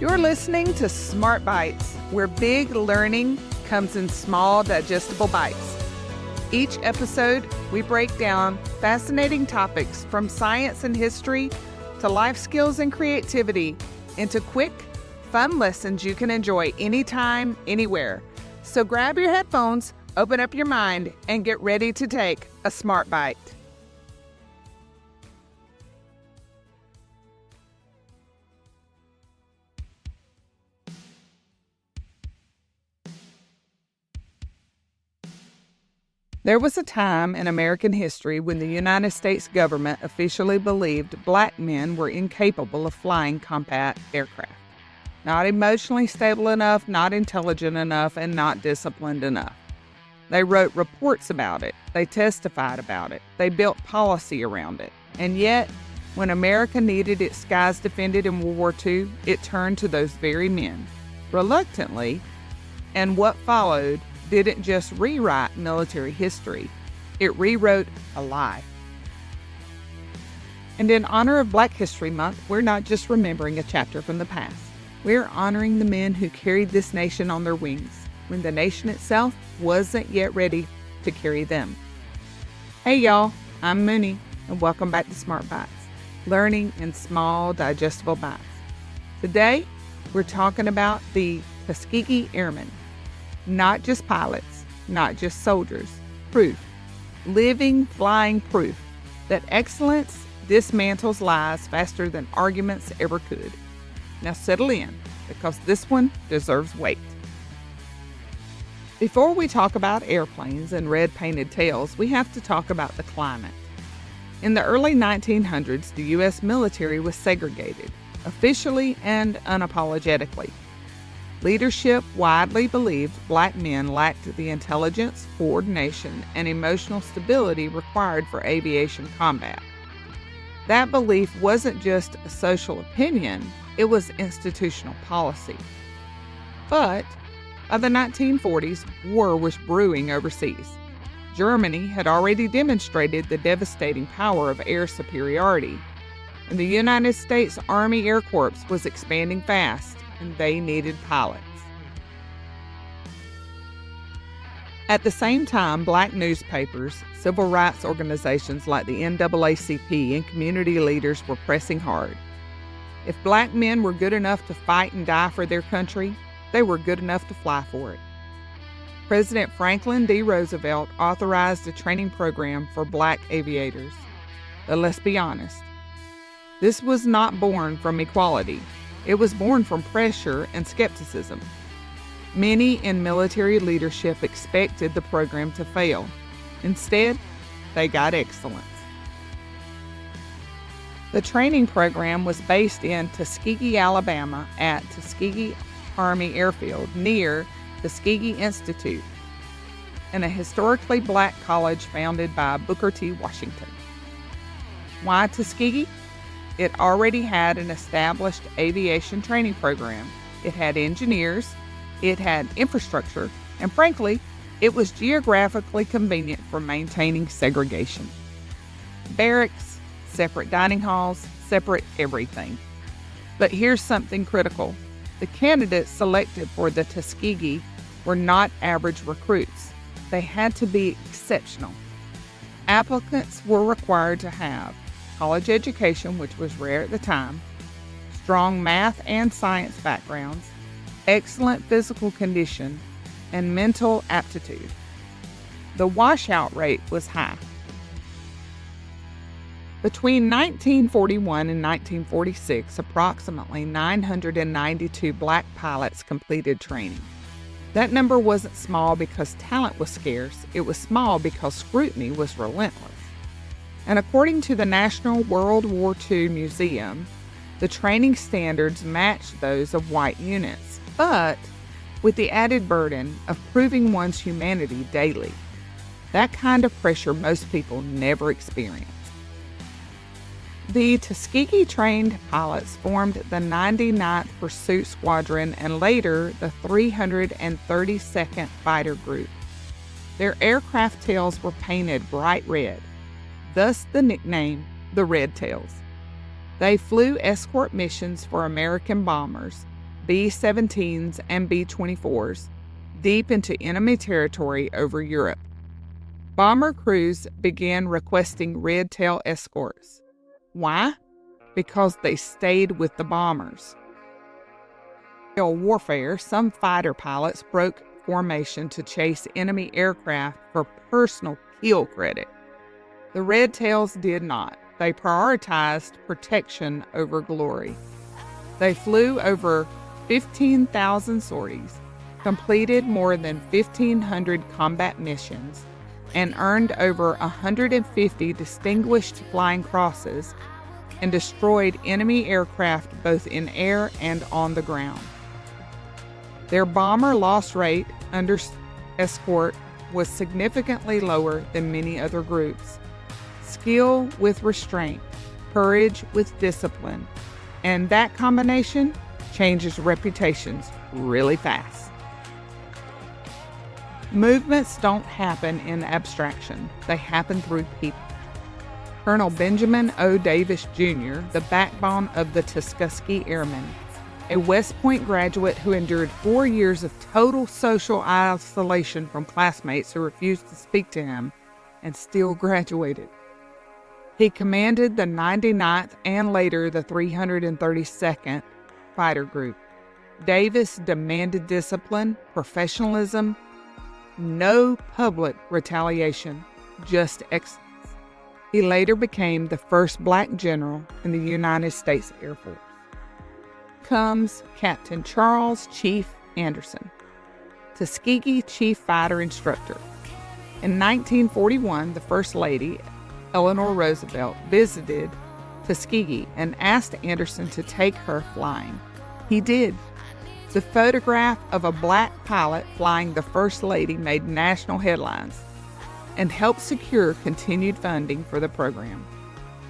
You're listening to Smart Bites, where big learning comes in small, digestible bites. Each episode, we break down fascinating topics from science and history to life skills and creativity into quick, fun lessons you can enjoy anytime, anywhere. So grab your headphones, open up your mind, and get ready to take a Smart Bite. There was a time in American history when the United States government officially believed black men were incapable of flying combat aircraft. Not emotionally stable enough, not intelligent enough, and not disciplined enough. They wrote reports about it. They testified about it. They built policy around it. And yet, when America needed its skies defended in World War II, it turned to those very men, reluctantly, and what followed didn't just rewrite military history, it rewrote a lie. And in honor of Black History Month, we're not just remembering a chapter from the past. We're honoring the men who carried this nation on their wings when the nation itself wasn't yet ready to carry them. Hey y'all, I'm Mooney, and welcome back to Smart Bites, learning in small, digestible bites. Today, we're talking about the Tuskegee Airmen. Not just pilots, not just soldiers, proof, living, flying proof that excellence dismantles lies faster than arguments ever could. Now settle in, because this one deserves weight. Before we talk about airplanes and red-painted tails, we have to talk about the climate. In the early 1900s, the U.S. military was segregated, officially and unapologetically. Leadership widely believed black men lacked the intelligence, coordination, and emotional stability required for aviation combat. That belief wasn't just a social opinion, it was institutional policy. But by the 1940s, war was brewing overseas. Germany had already demonstrated the devastating power of air superiority, and the United States Army Air Corps was expanding fast, and they needed pilots. At the same time, black newspapers, civil rights organizations like the NAACP, and community leaders were pressing hard. If black men were good enough to fight and die for their country, they were good enough to fly for it. President Franklin D. Roosevelt authorized a training program for black aviators. But let's be honest, this was not born from equality. It was born from pressure and skepticism. Many in military leadership expected the program to fail. Instead, they got excellence. The training program was based in Tuskegee, Alabama at Tuskegee Army Airfield near Tuskegee Institute, and a historically black college founded by Booker T. Washington. Why Tuskegee? It already had an established aviation training program. It had engineers, it had infrastructure, and frankly, it was geographically convenient for maintaining segregation. Barracks, separate dining halls, separate everything. But here's something critical. The candidates selected for the Tuskegee were not average recruits. They had to be exceptional. Applicants were required to have college education, which was rare at the time, strong math and science backgrounds, excellent physical condition, and mental aptitude. The washout rate was high. Between 1941 and 1946, approximately 992 black pilots completed training. That number wasn't small because talent was scarce, it was small because scrutiny was relentless. And according to the National World War II Museum, the training standards matched those of white units, but with the added burden of proving one's humanity daily. That kind of pressure most people never experience. The Tuskegee trained pilots formed the 99th Pursuit Squadron and later the 332nd Fighter Group. Their aircraft tails were painted bright red, thus the nickname the Red Tails. They flew escort missions for American bombers, B-17s and B-24s deep into enemy territory over Europe. Bomber crews began requesting red tail escorts. Why? Because they stayed with the bombers. In warfare, some fighter pilots broke formation to chase enemy aircraft for personal kill credit. The red tails did not. They prioritized protection over glory. They flew over 15,000 sorties, completed more than 1,500 combat missions, and earned over 150 distinguished flying crosses, and destroyed enemy aircraft both in air and on the ground. Their bomber loss rate under escort was significantly lower than many other groups. Skill with restraint, courage with discipline, and that combination changes reputations really fast. Movements don't happen in abstraction. They happen through people. Colonel Benjamin O. Davis, Jr., the backbone of the Tuskegee Airmen, a West Point graduate who endured 4 years of total social isolation from classmates who refused to speak to him, and still graduated. He commanded the 99th and later the 332nd Fighter Group. Davis demanded discipline, professionalism, no public retaliation, just excellence. He later became the first black general in the United States Air Force. Comes Captain Charles Chief Anderson, Tuskegee Chief Fighter Instructor. In 1941, the First Lady, Eleanor Roosevelt, visited Tuskegee and asked Anderson to take her flying. He did. The photograph of a black pilot flying the First Lady made national headlines and helped secure continued funding for the program.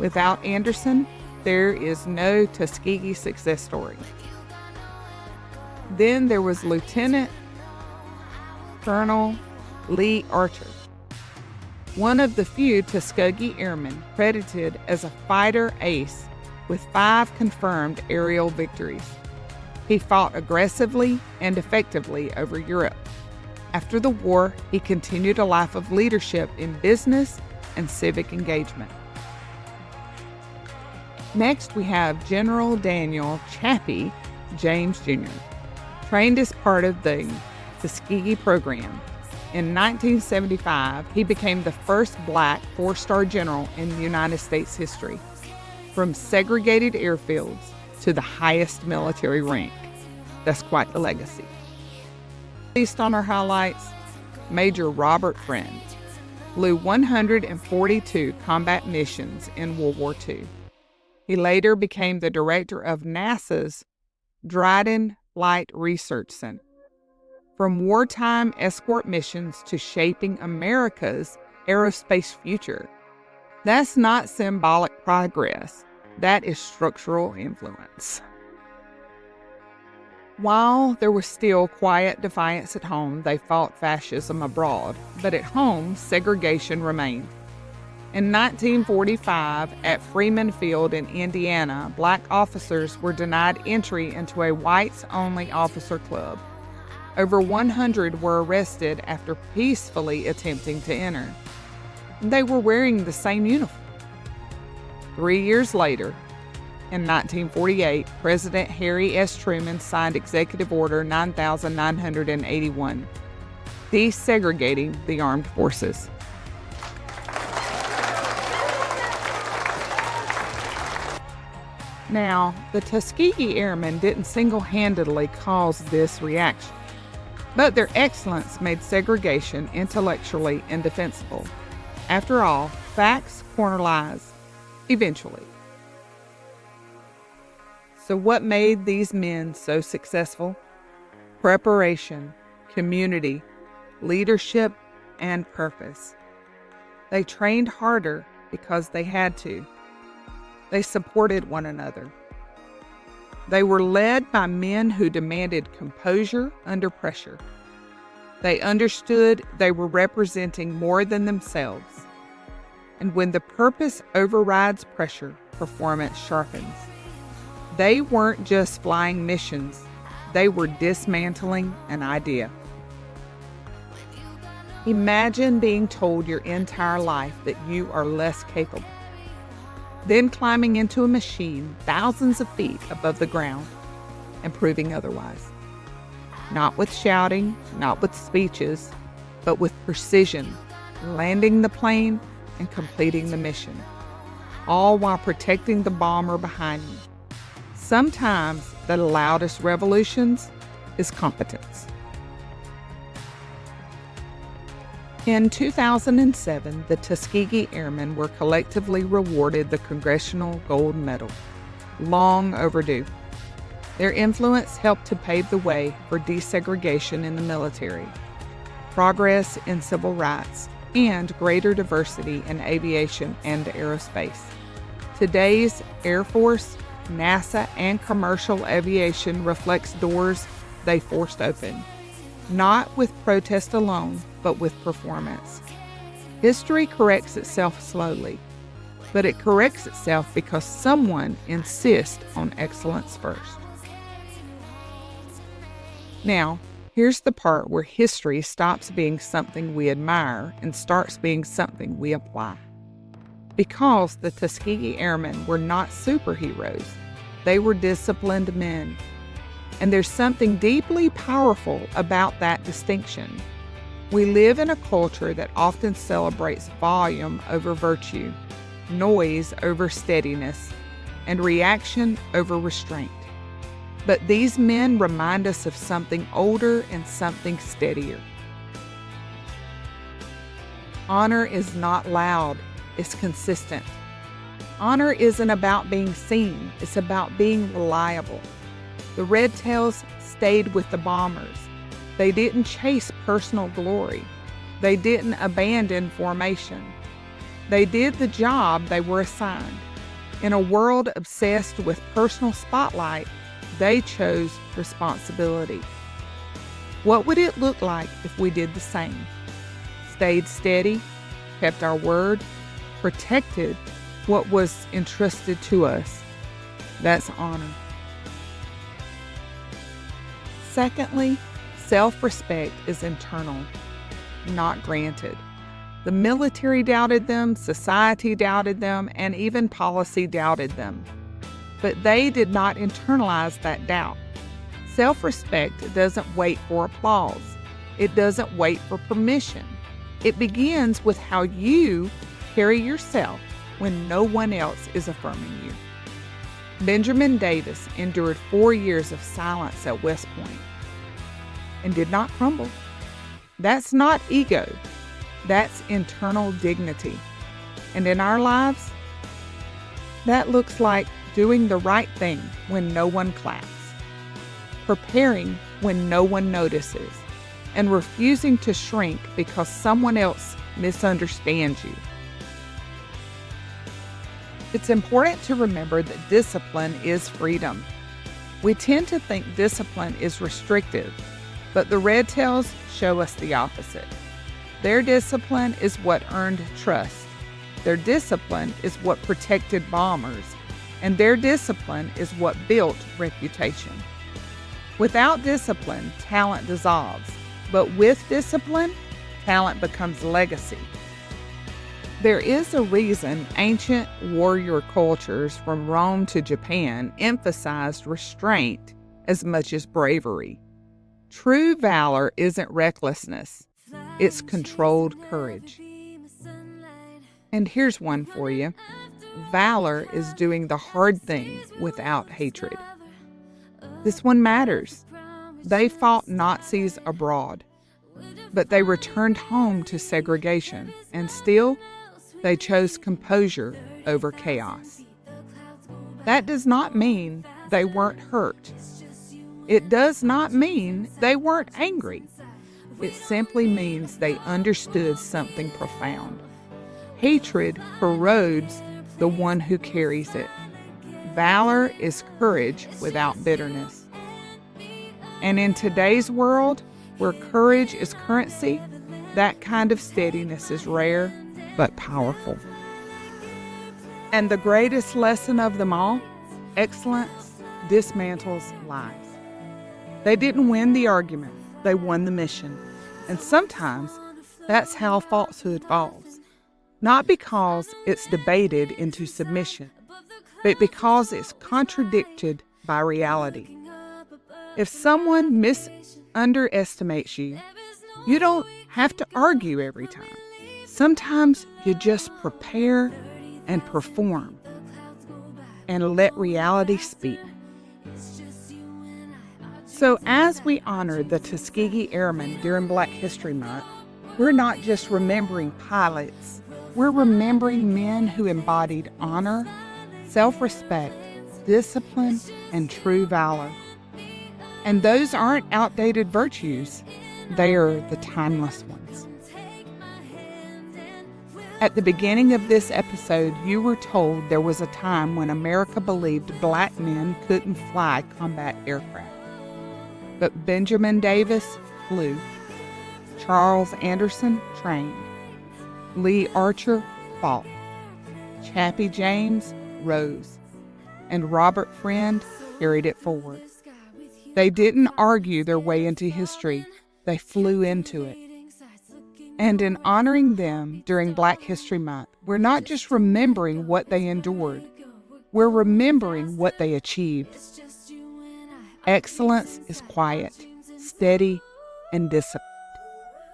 Without Anderson, there is no Tuskegee success story. Then there was Lieutenant Colonel Lee Archer, one of the few Tuskegee Airmen credited as a fighter ace with 5 confirmed aerial victories. He fought aggressively and effectively over Europe. After the war, he continued a life of leadership in business and civic engagement. Next, we have General Daniel Chappie James Jr., trained as part of the Tuskegee program. In 1975, he became the first black 4-star general in United States history, from segregated airfields to the highest military rank. That's quite the legacy. Based on our highlights, Major Robert Friend flew 142 combat missions in World War II. He later became the director of NASA's Dryden Flight Research Center. From wartime escort missions to shaping America's aerospace future. That's not symbolic progress. That is structural influence. While there was still quiet defiance at home, they fought fascism abroad, but at home, segregation remained. In 1945, at Freeman Field in Indiana, black officers were denied entry into a whites-only officer club. Over 100 were arrested after peacefully attempting to enter. They were wearing the same uniform. 3 years later, in 1948, President Harry S. Truman signed Executive Order 9981, desegregating the armed forces. Now, the Tuskegee Airmen didn't single-handedly cause this reaction, but their excellence made segregation intellectually indefensible. After all, facts corner lies, eventually. So what made these men so successful? Preparation, community, leadership, and purpose. They trained harder because they had to. They supported one another. They were led by men who demanded composure under pressure. They understood they were representing more than themselves. And when the purpose overrides pressure, performance sharpens. They weren't just flying missions. They were dismantling an idea. Imagine being told your entire life that you are less capable, then climbing into a machine thousands of feet above the ground and proving otherwise. Not with shouting, not with speeches, but with precision, landing the plane and completing the mission, all while protecting the bomber behind you. Sometimes the loudest revolutions is competence. In 2007, the Tuskegee Airmen were collectively rewarded the Congressional Gold Medal, long overdue. Their influence helped to pave the way for desegregation in the military, progress in civil rights, and greater diversity in aviation and aerospace. Today's Air Force, NASA, and commercial aviation reflects doors they forced open, not with protest alone, but with performance. History corrects itself slowly, but it corrects itself because someone insists on excellence first. Now, here's the part where history stops being something we admire and starts being something we apply. Because the Tuskegee Airmen were not superheroes, they were disciplined men. And there's something deeply powerful about that distinction. We live in a culture that often celebrates volume over virtue, noise over steadiness, and reaction over restraint. But these men remind us of something older and something steadier. Honor is not loud, it's consistent. Honor isn't about being seen, it's about being reliable. The Red Tails stayed with the bombers. They didn't chase personal glory. They didn't abandon formation. They did the job they were assigned. In a world obsessed with personal spotlight, they chose responsibility. What would it look like if we did the same? Stayed steady, kept our word, protected what was entrusted to us. That's honor. Secondly, self-respect is internal, not granted. The military doubted them, society doubted them, and even policy doubted them. But they did not internalize that doubt. Self-respect doesn't wait for applause. It doesn't wait for permission. It begins with how you carry yourself when no one else is affirming you. Benjamin Davis endured 4 years of silence at West Point and did not crumble. That's not ego. That's internal dignity. And in our lives, that looks like doing the right thing when no one claps, preparing when no one notices, and refusing to shrink because someone else misunderstands you. It's important to remember that discipline is freedom. We tend to think discipline is restrictive, but the Red Tails show us the opposite. Their discipline is what earned trust. Their discipline is what protected bombers, and their discipline is what built reputation. Without discipline, talent dissolves, but with discipline, talent becomes legacy. There is a reason ancient warrior cultures from Rome to Japan emphasized restraint as much as bravery. True valor isn't recklessness, it's controlled courage. And here's one for you. Valor is doing the hard thing without hatred. This one matters. They fought Nazis abroad, but they returned home to segregation, and still, they chose composure over chaos. That does not mean they weren't hurt. It does not mean they weren't angry. It simply means they understood something profound. Hatred corrodes the one who carries it. Valor is courage without bitterness. And in today's world, where courage is currency, that kind of steadiness is rare but powerful. And the greatest lesson of them all, excellence dismantles lies. They didn't win the argument, they won the mission. And sometimes that's how falsehood falls. Not because it's debated into submission, but because it's contradicted by reality. If someone misunderestimates you, you don't have to argue every time. Sometimes you just prepare and perform and let reality speak. So as we honor the Tuskegee Airmen during Black History Month, we're not just remembering pilots, we're remembering men who embodied honor, self-respect, discipline, and true valor. And those aren't outdated virtues, they are the timeless ones. At the beginning of this episode, you were told there was a time when America believed black men couldn't fly combat aircraft. But Benjamin Davis flew. Charles Anderson trained. Lee Archer fought. Chappie James rose. And Robert Friend carried it forward. They didn't argue their way into history. They flew into it. And in honoring them during Black History Month, we're not just remembering what they endured. We're remembering what they achieved. Excellence is quiet, steady, and disciplined.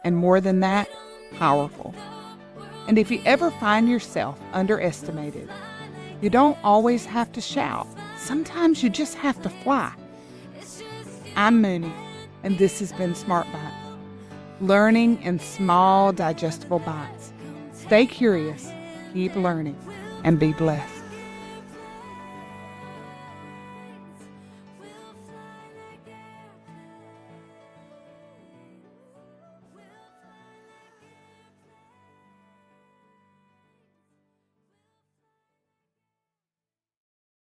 And more than that, powerful. And if you ever find yourself underestimated, you don't always have to shout. Sometimes you just have to fly. I'm Mooney, and this has been Smart Bites. Learning in small, digestible bites. Stay curious, keep learning, and be blessed.